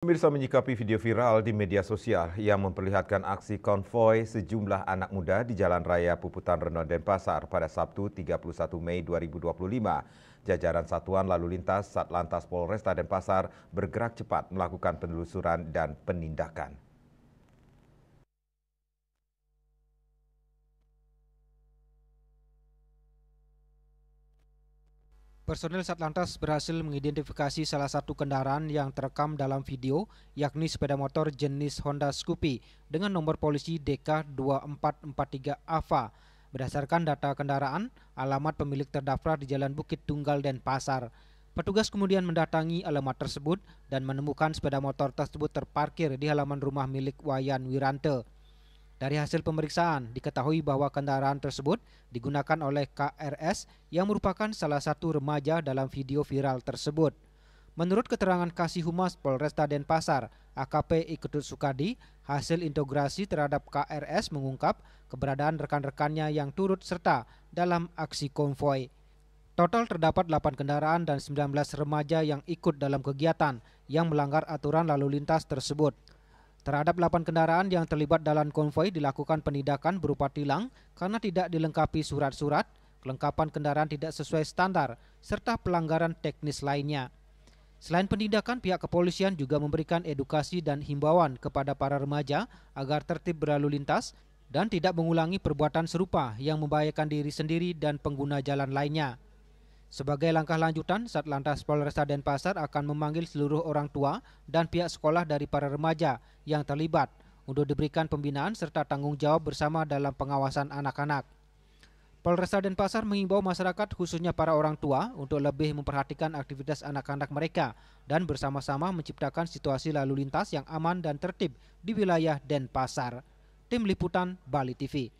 Pemirsa menyikapi video viral di media sosial yang memperlihatkan aksi konvoi sejumlah anak muda di Jalan Raya Puputan Reno Denpasar pada Sabtu 31 Mei 2025. Jajaran Satuan Lalu Lintas Satlantas Polresta Denpasar bergerak cepat melakukan penelusuran dan penindakan. Personel Satlantas berhasil mengidentifikasi salah satu kendaraan yang terekam dalam video, yakni sepeda motor jenis Honda Scoopy dengan nomor polisi DK2443 AVA. Berdasarkan data kendaraan, alamat pemilik terdaftar di Jalan Bukit Tunggal Denpasar. Petugas kemudian mendatangi alamat tersebut dan menemukan sepeda motor tersebut terparkir di halaman rumah milik Wayan Wirante. Dari hasil pemeriksaan, diketahui bahwa kendaraan tersebut digunakan oleh KRS yang merupakan salah satu remaja dalam video viral tersebut. Menurut keterangan Kasih Humas Polresta Denpasar, AKP Iketut Sukadi, hasil integrasi terhadap KRS mengungkap keberadaan rekan-rekannya yang turut serta dalam aksi konvoi. Total terdapat 8 kendaraan dan 19 remaja yang ikut dalam kegiatan yang melanggar aturan lalu lintas tersebut. Terhadap 8 kendaraan yang terlibat dalam konvoi dilakukan penindakan berupa tilang karena tidak dilengkapi surat-surat, kelengkapan kendaraan tidak sesuai standar, serta pelanggaran teknis lainnya. Selain penindakan, pihak kepolisian juga memberikan edukasi dan himbauan kepada para remaja agar tertib berlalu lintas dan tidak mengulangi perbuatan serupa yang membahayakan diri sendiri dan pengguna jalan lainnya. Sebagai langkah lanjutan, Satlantas Polresta Denpasar akan memanggil seluruh orang tua dan pihak sekolah dari para remaja yang terlibat untuk diberikan pembinaan serta tanggung jawab bersama dalam pengawasan anak-anak. Polresta Denpasar mengimbau masyarakat khususnya para orang tua untuk lebih memperhatikan aktivitas anak-anak mereka dan bersama-sama menciptakan situasi lalu lintas yang aman dan tertib di wilayah Denpasar. Tim Liputan Bali TV.